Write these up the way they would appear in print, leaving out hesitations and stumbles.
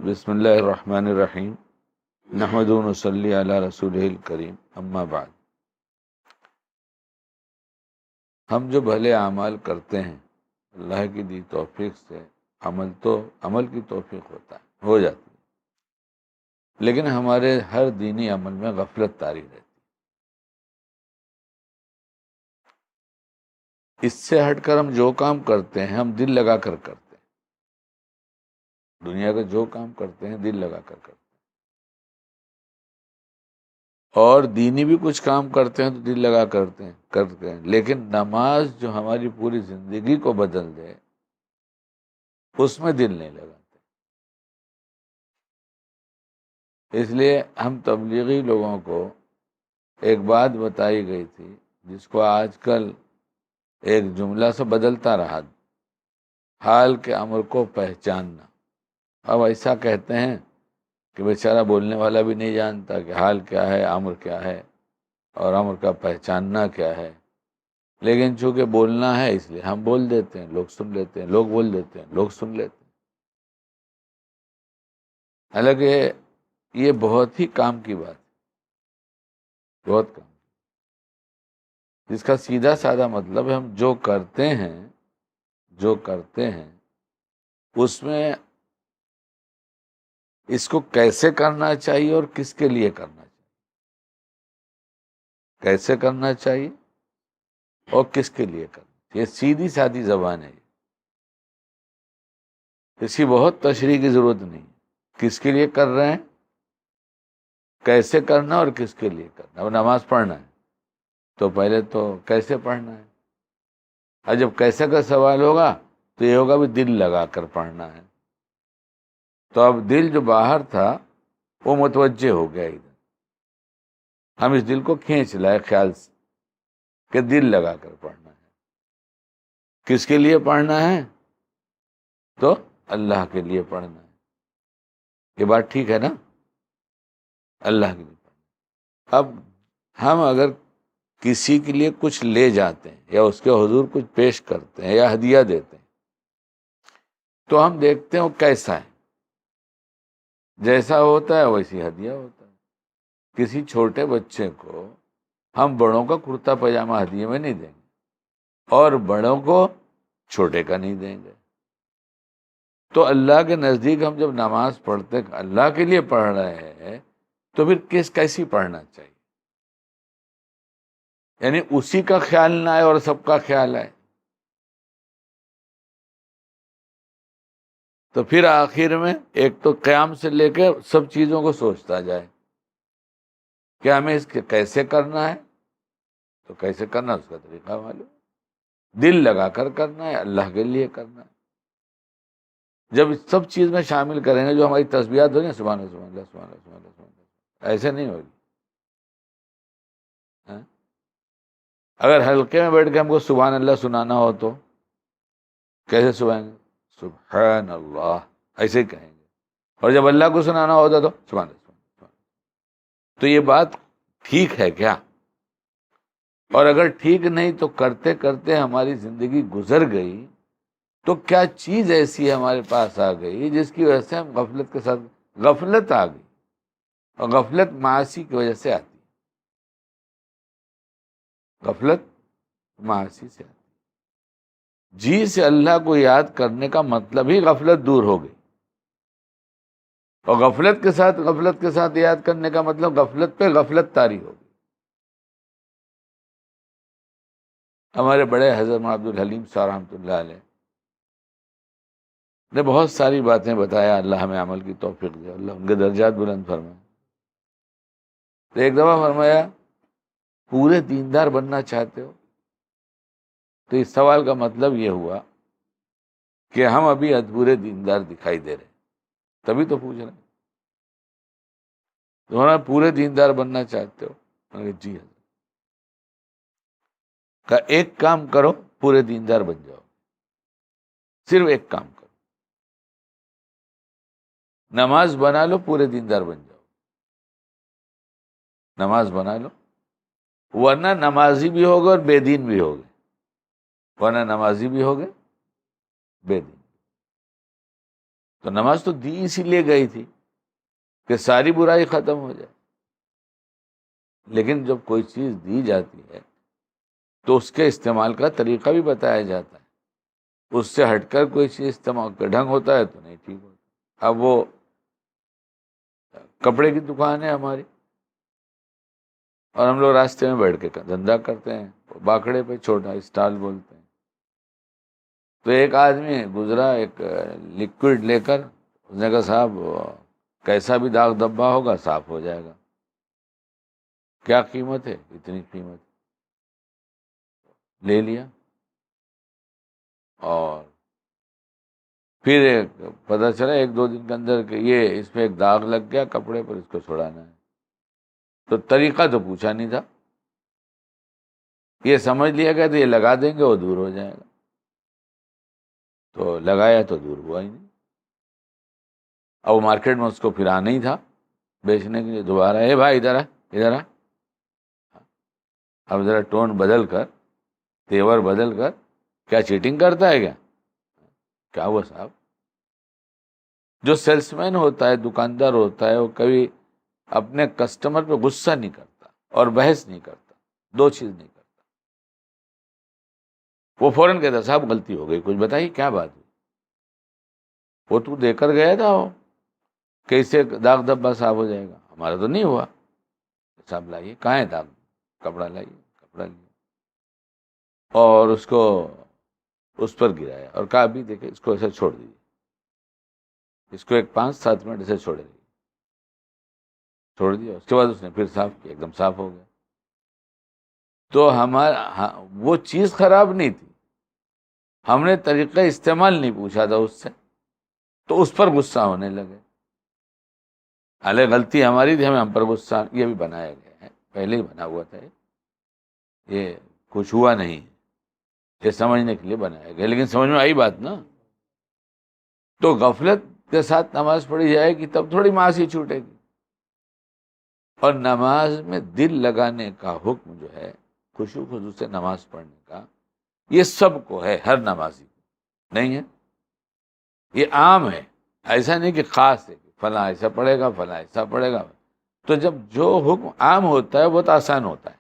بسم اللہ الرحمن الرحیم نحمد و نصلی علی رسولہ الکریم اما بعد۔ ہم جو بھلے اعمال کرتے ہیں اللہ کی دی توفیق سے عمل کی توفیق ہو جاتی ہے، لیکن ہمارے ہر دینی عمل میں غفلت طاری رہتی ہے۔ اس سے ہٹ کر ہم جو کام کرتے ہیں ہم دل لگا کر کرتے ہیں، دنیا کا جو کام کرتے ہیں دل لگا کر کرتے ہیں، اور دینی بھی کچھ کام کرتے ہیں تو دل لگا کرتے ہیں، لیکن نماز جو ہماری پوری زندگی کو بدل دے اس میں دل نہیں لگاتے۔ اس لیے ہم تبلیغی لوگوں کو ایک بات بتائی گئی تھی جس کو آج کل ایک جملہ سے بدلتا رہا، حال کے امر کو پہچاننا۔ اب ایسا کہتے ہیں کہ بیچارہ بولنے والا بھی نہیں جانتا کہ حال کیا ہے، امر کیا ہے، اور امر کا پہچاننا کیا ہے، لیکن چونکہ بولنا ہے اس لیے ہم بول دیتے ہیں، لوگ سن لیتے ہیں، لوگ بول دیتے ہیں، لوگ سن لیتے ہیں۔ حالانکہ یہ بہت ہی کام کی بات ہے، بہت کام، جس کا سیدھا سادہ مطلب ہے ہم جو کرتے ہیں اس میں اس کو کیسے کرنا چاہیے اور کس کے لیے کرنا چاہیے، کیسے کرنا چاہیے اور کس کے لیے کرنا چاہیے، یہ سیدھی سادی زبان ہے، اس کی بہت تشریح کی ضرورت نہیں۔ کس کے لیے کر رہے ہیں، کیسے کرنا اور کس کے لیے کرنا۔ اب نماز پڑھنا ہے تو پہلے تو کیسے پڑھنا ہے، اور جب کیسے کا سوال ہوگا تو یہ ہوگا بھی دل لگا کر پڑھنا ہے۔ تو اب دل جو باہر تھا وہ متوجہ ہو گیا ادھر، ہم اس دل کو کھینچ لائے خیال سے کہ دل لگا کر پڑھنا ہے۔ کس کے لیے پڑھنا ہے؟ تو اللہ کے لیے پڑھنا ہے۔ یہ بات ٹھیک ہے نا؟ اللہ کے لیے پڑھنا۔ اب ہم اگر کسی کے لیے کچھ لے جاتے ہیں یا اس کے حضور کچھ پیش کرتے ہیں یا ہدیہ دیتے ہیں تو ہم دیکھتے ہیں وہ کیسا ہے، جیسا ہوتا ہے ویسی ہدیہ ہوتا ہے۔ کسی چھوٹے بچے کو ہم بڑوں کا کرتا پاجامہ ہدیے میں نہیں دیں گے اور بڑوں کو چھوٹے کا نہیں دیں گے۔ تو اللہ کے نزدیک ہم جب نماز پڑھتے اللہ کے لیے پڑھ رہے ہیں تو پھر کیسی پڑھنا چاہیے، یعنی اسی کا خیال نہ آئے اور سب کا خیال آئے۔ تو پھر آخر میں ایک تو قیام سے لے کے سب چیزوں کو سوچتا جائے کہ ہمیں اس کے کیسے کرنا ہے، تو کیسے کرنا اس کا طریقہ معلوم، دل لگا کر کرنا ہے، اللہ کے لیے کرنا ہے۔ جب اس سب چیز میں شامل کریں گے جو ہماری تسبیحات ہو گئی سبحان اللہ سبحان اللہ سبحان اللہ سبحان اللہ سبحان اللہ، ایسے نہیں ہوگی۔ اگر حلقے میں بیٹھ کے ہم کو سبحان اللہ سنانا ہو تو کیسے سنائیں گے؟ سبحان اللہ ایسے ہی کہیں گے، اور جب اللہ کو سنانا ہوتا تو سبحان اللہ سبحان اللہ۔ تو یہ بات ٹھیک ہے کیا؟ اور اگر ٹھیک نہیں تو کرتے کرتے ہماری زندگی گزر گئی تو کیا چیز ایسی ہمارے پاس آ گئی جس کی وجہ سے ہم غفلت کے ساتھ، غفلت آ گئی، اور غفلت معاصی کی وجہ سے آتی، غفلت معاصی سے آتی۔ جی سے اللہ کو یاد کرنے کا مطلب ہی غفلت دور ہو گئی، اور غفلت کے ساتھ یاد کرنے کا مطلب غفلت پہ غفلت طاری ہو گئی۔ ہمارے بڑے حضرت مولانا عبد الحلیم صاحب رحمۃ اللہ علیہ نے بہت ساری باتیں بتایا، اللہ ہمیں عمل کی توفیق دے، اللہ ان کے درجات بلند فرمائے۔ تو ایک دفعہ فرمایا پورے دیندار بننا چاہتے ہو؟ تو اس سوال کا مطلب یہ ہوا کہ ہم ابھی ادھورے دیندار دکھائی دے رہے، تبھی تو پوچھ رہے ہیں تمہارا پورے دیندار بننا چاہتے ہو؟ میں نے کہا جی حضرت۔ کہا ایک کام کرو پورے دیندار بن جاؤ، صرف ایک کام کرو، نماز بنا لو پورے دیندار بن جاؤ، نماز بنا لو، ورنہ نمازی بھی ہوگے اور بے دین بھی ہوگے، ورنہ نمازی بھی ہوگے بے دین۔ تو نماز تو دی اسی لیے گئی تھی کہ ساری برائی ختم ہو جائے. لیکن جب کوئی چیز دی جاتی ہے تو اس کے استعمال کا طریقہ بھی بتایا جاتا ہے. اس سے ہٹ کر کوئی چیز استعمال کا ڈھنگ ہوتا ہے تو نہیں ٹھیک ہوتا. اب وہ کپڑے کی دکان ہے ہماری اور ہم لوگ راستے میں بیٹھ کے دھندا کرتے ہیں, باکڑے پہ چھوٹا اسٹال بولتے ہیں. تو ایک آدمی گزرا ایک لکوڈ لے کر, اس نے کہا صاحب کیسا بھی داغ دھبا ہوگا صاف ہو جائے گا. کیا قیمت ہے؟ اتنی قیمت. لے لیا اور پھر پتہ چلا 1-2 دن کے اندر کہ یہ اس پہ ایک داغ لگ گیا کپڑے پر, اس کو چھڑانا ہے. تو طریقہ تو پوچھا نہیں تھا, یہ سمجھ لیا گیا تو یہ لگا دیں گے وہ دور ہو جائے گا. تو لگایا تو دور ہوا ہی نہیں. اب مارکیٹ میں اس کو پھر آنا ہی تھا بیچنے کے لیے. دوبارہ اے بھائی ادھر آ, ادھر آ. اب ذرا ٹون بدل کر, تیور بدل کر, کیا چیٹنگ کرتا ہے کیا ہوا صاحب؟ جو سیلس مین ہوتا ہے, دکاندار ہوتا ہے, وہ کبھی اپنے کسٹمر پہ غصہ نہیں کرتا اور بحث نہیں کرتا, 2 چیز نہیں کرتا. وہ فوراً کہتا صاحب غلطی ہو گئی, کچھ بتائیے کیا بات ہوئی. وہ تو دے کر گیا تھا وہ کہ اس سے داغ دھبا صاف ہو جائے گا, ہمارا تو نہیں ہوا. صاحب لائیے, کہاں ہے داغ, کپڑا لائیے. کپڑا لیا اور اس کو اس پر گرایا اور کہا بھی دیکھے اس کو ایسے چھوڑ دیجیے, اس کو ایک 5-7 منٹ ایسے چھوڑے دیجیے. چھوڑ دیا. اس کے بعد اس نے پھر صاف کیا, ایک دم صاف ہو گیا. تو ہمارا وہ چیز خراب نہیں تھی, ہم نے طریقہ استعمال نہیں پوچھا تھا اس سے, تو اس پر غصہ ہونے لگے. حالانکہ غلطی ہماری تھی, ہم پر غصہ. یہ بھی بنایا گیا ہے, پہلے ہی بنا ہوا تھا, یہ کچھ ہوا نہیں, یہ سمجھنے کے لیے بنایا گیا. لیکن سمجھ میں آئی بات نا. تو غفلت کے ساتھ نماز پڑھی جائے گی تب تھوڑی معاصی چھوٹے گی. اور نماز میں دل لگانے کا حکم جو ہے, خشوع خضوع سے نماز پڑھنے کا, یہ سب کو ہے, ہر نمازی کو نہیں ہے. یہ عام ہے, ایسا نہیں کہ خاص ہے فلاں ایسا پڑھے گا فلاں ایسا پڑھے گا. تو جب جو حکم عام ہوتا ہے وہ تو آسان ہوتا ہے,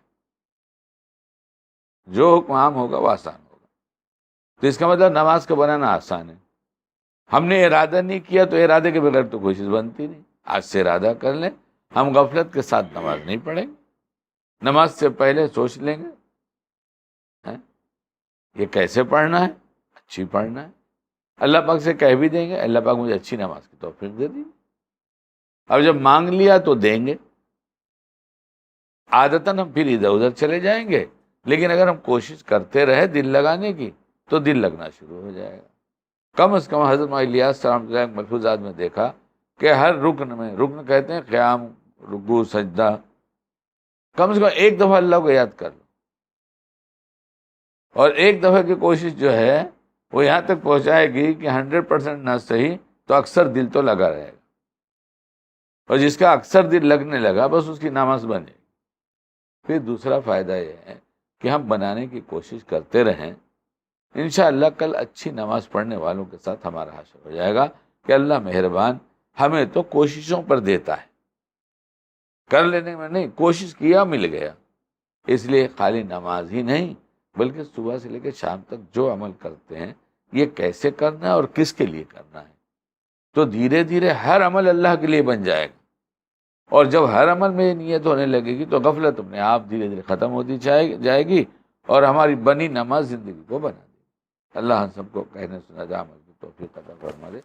جو حکم عام ہوگا وہ آسان ہوگا. تو اس کا مطلب نماز کو بنانا آسان ہے. ہم نے ارادہ نہیں کیا تو ارادے کے بغیر تو کوئی چیز بنتی نہیں. آج سے ارادہ کر لیں, ہم غفلت کے ساتھ نماز نہیں پڑھیں گے. نماز سے پہلے سوچ لیں گے یہ کیسے پڑھنا ہے, اچھی پڑھنا ہے. اللہ پاک سے کہہ بھی دیں گے اللہ پاک مجھے اچھی نماز کی توفیق دے دی. اب جب مانگ لیا تو دیں گے. عادتاً ہم پھر ادھر ادھر چلے جائیں گے, لیکن اگر ہم کوشش کرتے رہے دل لگانے کی تو دل لگنا شروع ہو جائے گا. کم از کم حضرت الیاس سلام اللہ ملفوظات میں دیکھا کہ ہر رکن میں, رکن کہتے ہیں قیام, رکوع, سجدہ, کم از کم ایک دفعہ اللہ کو یاد کر لو. اور ایک دفعہ کی کوشش جو ہے وہ یہاں تک پہنچائے گی کہ 100% نہ صحیح تو اکثر دل تو لگا رہے گا. اور جس کا اکثر دل لگنے لگا بس اس کی نماز بنے گی. پھر دوسرا فائدہ یہ ہے کہ ہم بنانے کی کوشش کرتے رہیں. انشاءاللہ کل اچھی نماز پڑھنے والوں کے ساتھ ہمارا حشر ہو جائے گا کہ اللہ مہربان ہمیں تو کوششوں پر دیتا ہے, کر لینے میں نہیں, کوشش کیا مل گیا. اس لیے خالی نماز ہی نہیں بلکہ صبح سے لے کے شام تک جو عمل کرتے ہیں یہ کیسے کرنا ہے اور کس کے لیے کرنا ہے. تو دھیرے دھیرے ہر عمل اللہ کے لیے بن جائے گا. اور جب ہر عمل میں یہ نیت ہونے لگے گی تو غفلت اپنے آپ دھیرے دھیرے ختم ہوتی جائے گی اور ہماری بنی نماز زندگی کو بنا دے گی. اللہ ہم سب کو کہنے سنا جا عمل کی توفیق عطا فرما دے.